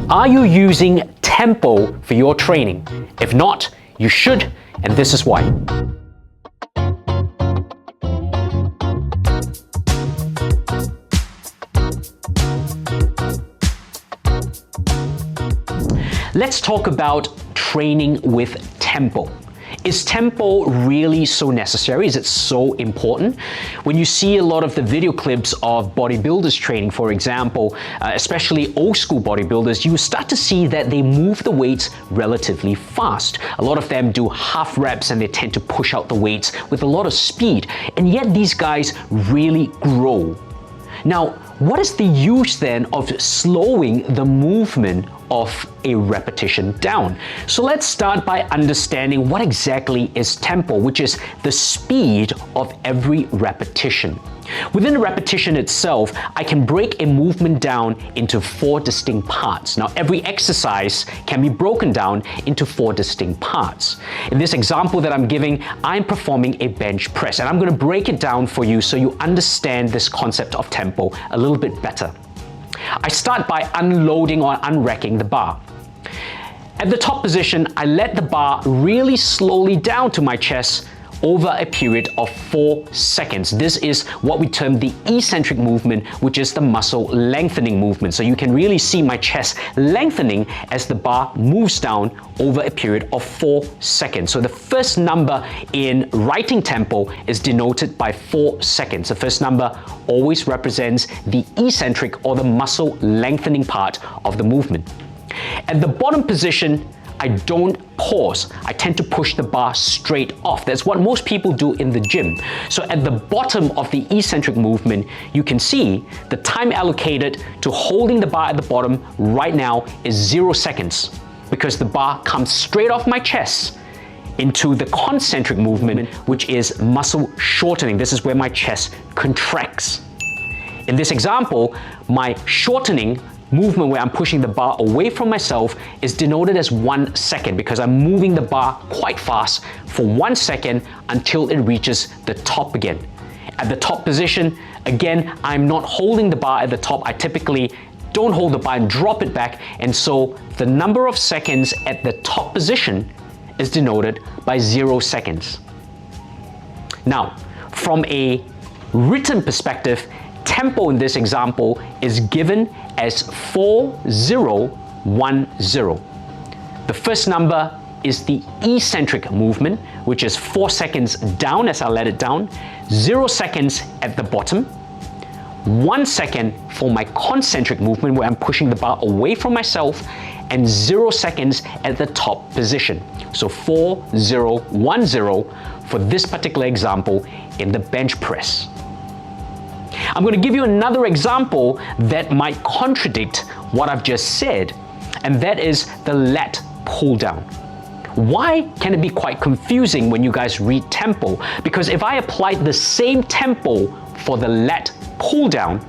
Are you using tempo for your training? If not, you should, and this is why. Let's talk about training with tempo. Is tempo really so necessary? Is it so important? When you see a lot of the video clips of bodybuilders training, for example, especially old school bodybuilders, you start to see that they move the weights relatively fast. A lot of them do half reps and they tend to push out the weights with a lot of speed, and yet these guys really grow. Now, what is the use then of slowing the movement of a repetition down? So let's start by understanding what exactly is tempo, which is the speed of every repetition. Within a repetition itself, I can break a movement down into 4 distinct parts. Now, every exercise can be broken down into 4 distinct parts. In this example that I'm giving, I'm performing a bench press, and I'm going to break it down for you so you understand this concept of tempo a little bit better. I start by unloading or unracking the bar. At the top position, I let the bar really slowly down to my chest over a period of 4 seconds. This is what we term the eccentric movement, which is the muscle lengthening movement. So you can really see my chest lengthening as the bar moves down over a period of 4 seconds. So the first number in writing tempo is denoted by 4 seconds. The first number always represents the eccentric or the muscle lengthening part of the movement. At the bottom position, I don't pause. I tend to push the bar straight off. That's what most people do in the gym. So at the bottom of the eccentric movement, you can see the time allocated to holding the bar at the bottom right now is 0 seconds, because the bar comes straight off my chest into the concentric movement, which is muscle shortening. This is where my chest contracts. In this example, my shortening movement where I'm pushing the bar away from myself is denoted as 1 second, because I'm moving the bar quite fast for 1 second until it reaches the top again. At the top position, again, I'm not holding the bar at the top. I typically don't hold the bar and drop it back, and so the number of seconds at the top position is denoted by 0 seconds. Now, from a written perspective, tempo in this example is given as 4010. The first number is the eccentric movement, which is 4 seconds down as I let it down, 0 seconds at the bottom, 1 second for my concentric movement where I'm pushing the bar away from myself, and 0 seconds at the top position. So 4010 for this particular example in the bench press. I'm going to give you another example that might contradict what I've just said, and that is the lat pull down. Why can it be quite confusing when you guys read tempo? Because if I applied the same tempo for the lat pull down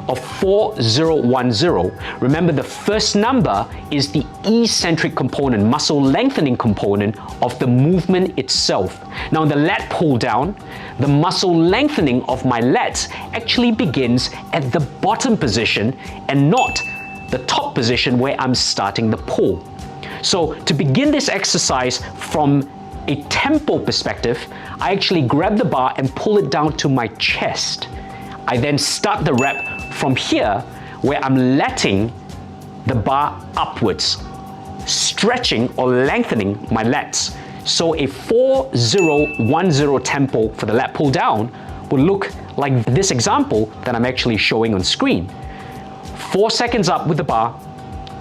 of 4010, remember the first number is the eccentric component, muscle lengthening component of the movement itself. Now in the lat pull down, the muscle lengthening of my lats actually begins at the bottom position and not the top position where I'm starting the pull. So to begin this exercise from a tempo perspective, I actually grab the bar and pull it down to my chest. I then start the rep from here, where I'm letting the bar upwards, stretching or lengthening my lats. So a 4010 tempo for the lat pull down will look like this example that I'm actually showing on screen. 4 seconds up with the bar.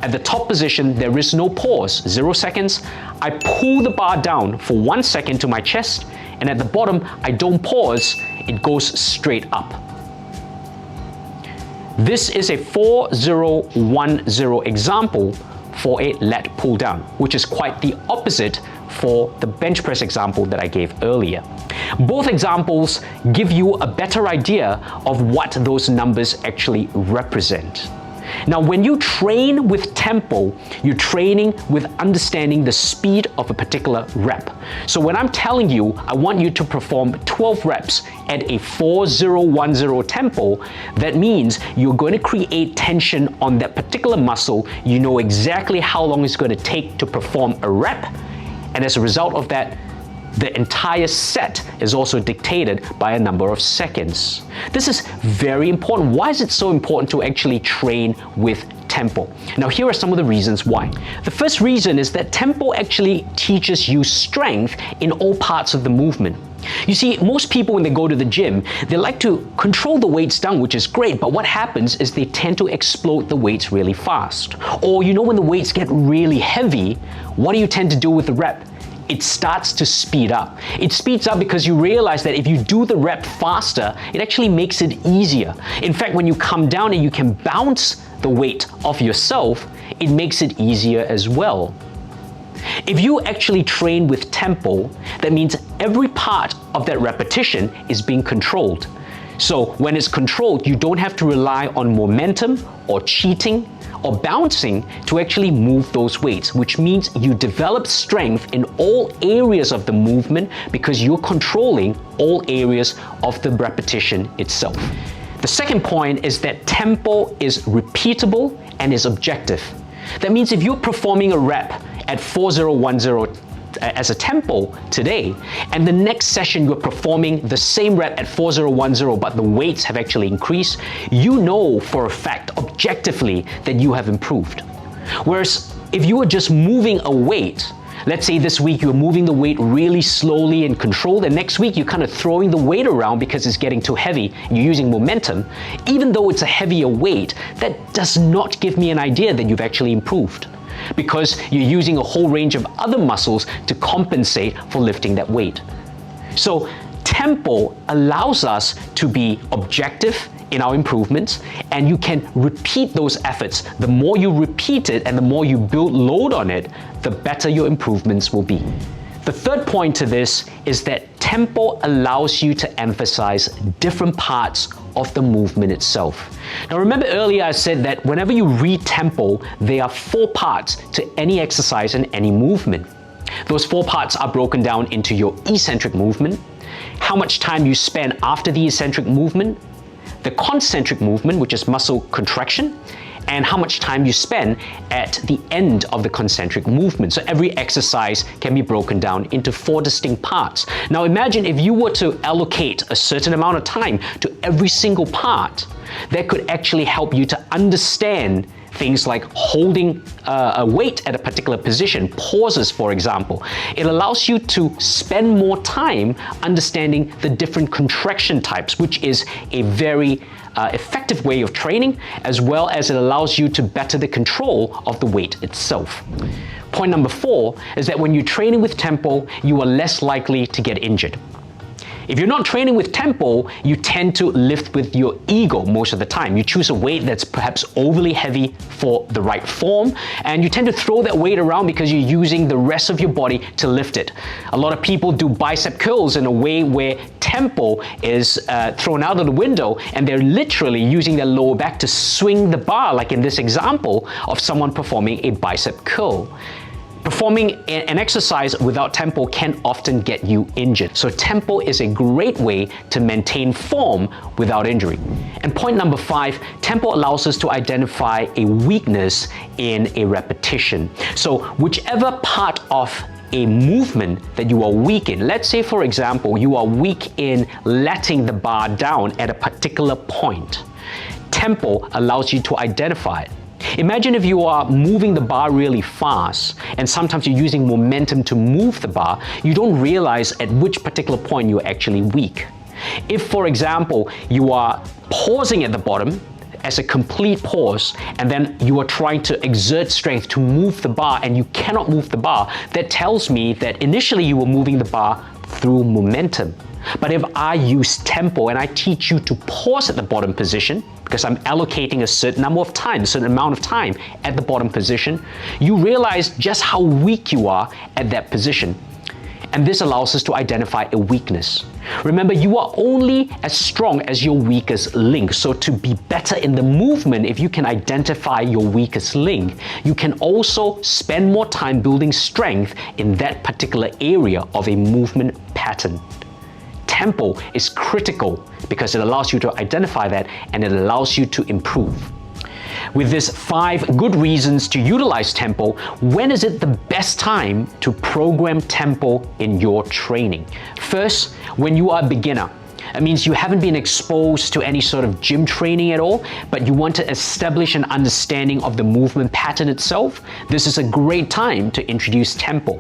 At the top position, there is no pause, 0 seconds. I pull the bar down for 1 second to my chest, and at the bottom, I don't pause, it goes straight up. This is a 4010 example for a lat pull down, which is quite the opposite for the bench press example that I gave earlier. Both examples give you a better idea of what those numbers actually represent. Now, when you train with tempo, you're training with understanding the speed of a particular rep. So when I'm telling you, I want you to perform 12 reps at a 4-0-1-0 tempo, that means you're going to create tension on that particular muscle. You know exactly how long it's going to take to perform a rep, and as a result of that, the entire set is also dictated by a number of seconds. This is very important. Why is it so important to actually train with tempo? Now, here are some of the reasons why. The first reason is that tempo actually teaches you strength in all parts of the movement. You see, most people when they go to the gym, they like to control the weights down, which is great, but what happens is they tend to explode the weights really fast. Or when the weights get really heavy, what do you tend to do with the rep? It starts to speed up. It speeds up because you realize that if you do the rep faster, it actually makes it easier. In fact, when you come down and you can bounce the weight off yourself, it makes it easier as well. If you actually train with tempo, that means every part of that repetition is being controlled. So when it's controlled, you don't have to rely on momentum or cheating or bouncing to actually move those weights, which means you develop strength in all areas of the movement because you're controlling all areas of the repetition itself. The second point is that tempo is repeatable and is objective. That means if you're performing a rep at 4-0-1-0 as a tempo today, and the next session you're performing the same rep at 4-0-1-0, but the weights have actually increased, you know for a fact, objectively, that you have improved. Whereas if you are just moving a weight, let's say this week you're moving the weight really slowly and controlled, and next week you're kind of throwing the weight around because it's getting too heavy, you're using momentum, even though it's a heavier weight, that does not give me an idea that you've actually improved, because you're using a whole range of other muscles to compensate for lifting that weight. So tempo allows us to be objective in our improvements, and you can repeat those efforts. The more you repeat it and the more you build load on it, the better your improvements will be. The third point to this is that tempo allows you to emphasize different parts of the movement itself. Now remember earlier I said that whenever you read tempo, there are 4 parts to any exercise and any movement. Those 4 parts are broken down into your eccentric movement, how much time you spend after the eccentric movement, the concentric movement, which is muscle contraction, and how much time you spend at the end of the concentric movement. So every exercise can be broken down into 4 distinct parts. Now imagine if you were to allocate a certain amount of time to every single part, that could actually help you to understand things like holding a weight at a particular position, pauses for example. It allows you to spend more time understanding the different contraction types, which is a very effective way of training, as well as it allows you to better the control of the weight itself. Point number 4 is that when you're training with tempo, you are less likely to get injured. If you're not training with tempo, you tend to lift with your ego most of the time. You choose a weight that's perhaps overly heavy for the right form, and you tend to throw that weight around because you're using the rest of your body to lift it. A lot of people do bicep curls in a way where tempo is thrown out of the window, and they're literally using their lower back to swing the bar, like in this example of someone performing a bicep curl. Performing an exercise without tempo can often get you injured. So tempo is a great way to maintain form without injury. And point number 5, tempo allows us to identify a weakness in a repetition. So whichever part of a movement that you are weak in, let's say for example, you are weak in letting the bar down at a particular point, tempo allows you to identify it. Imagine if you are moving the bar really fast, and sometimes you're using momentum to move the bar, you don't realize at which particular point you're actually weak. If, for example, you are pausing at the bottom as a complete pause, and then you are trying to exert strength to move the bar and you cannot move the bar, that tells me that initially you were moving the bar through momentum. But if I use tempo and I teach you to pause at the bottom position, because I'm allocating a certain number of time, a certain amount of time at the bottom position, you realize just how weak you are at that position. And this allows us to identify a weakness. Remember, you are only as strong as your weakest link. So to be better in the movement, if you can identify your weakest link, you can also spend more time building strength in that particular area of a movement pattern. Tempo is critical because it allows you to identify that and it allows you to improve. With these 5 good reasons to utilize tempo, when is it the best time to program tempo in your training? First, when you are a beginner. It means you haven't been exposed to any sort of gym training at all, but you want to establish an understanding of the movement pattern itself. This is a great time to introduce tempo.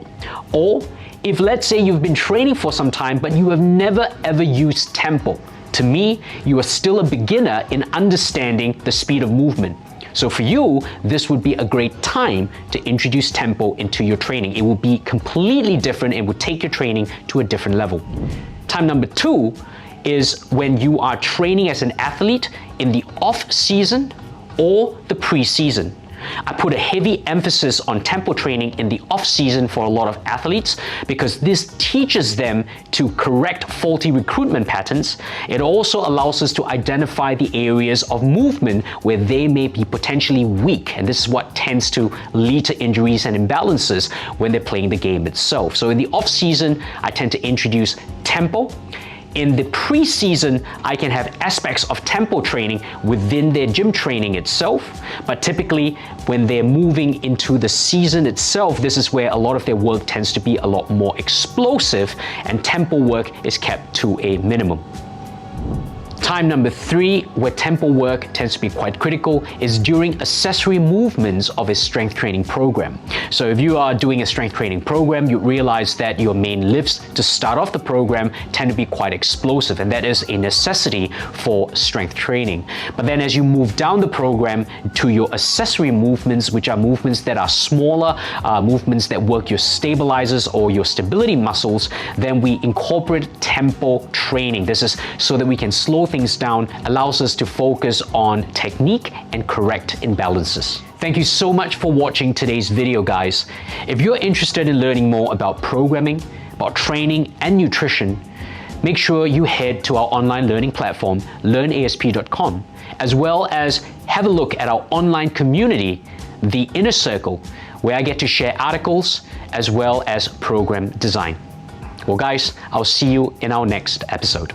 Or if, let's say, you've been training for some time, but you have never ever used tempo. To me, you are still a beginner in understanding the speed of movement. So for you, this would be a great time to introduce tempo into your training. It will be completely different and will take your training to a different level. Time number 2 is when you are training as an athlete in the off season or the pre-season. I put a heavy emphasis on tempo training in the off season for a lot of athletes because this teaches them to correct faulty recruitment patterns. It also allows us to identify the areas of movement where they may be potentially weak, and this is what tends to lead to injuries and imbalances when they're playing the game itself. So in the off season, I tend to introduce tempo. In the pre-season, I can have aspects of tempo training within their gym training itself, but typically when they're moving into the season itself, this is where a lot of their work tends to be a lot more explosive and tempo work is kept to a minimum. Time number 3, where tempo work tends to be quite critical, is during accessory movements of a strength training program. So if you are doing a strength training program, you realize that your main lifts to start off the program tend to be quite explosive, and that is a necessity for strength training. But then as you move down the program to your accessory movements, which are movements that are smaller, movements that work your stabilizers or your stability muscles, then we incorporate tempo training. This is so that we can slow things down, allows us to focus on technique and correct imbalances. Thank you so much for watching today's video, guys. If you're interested in learning more about programming, about training and nutrition, make sure you head to our online learning platform, learnasp.com, as well as have a look at our online community, The Inner Circle, where I get to share articles as well as program design. Well, guys, I'll see you in our next episode.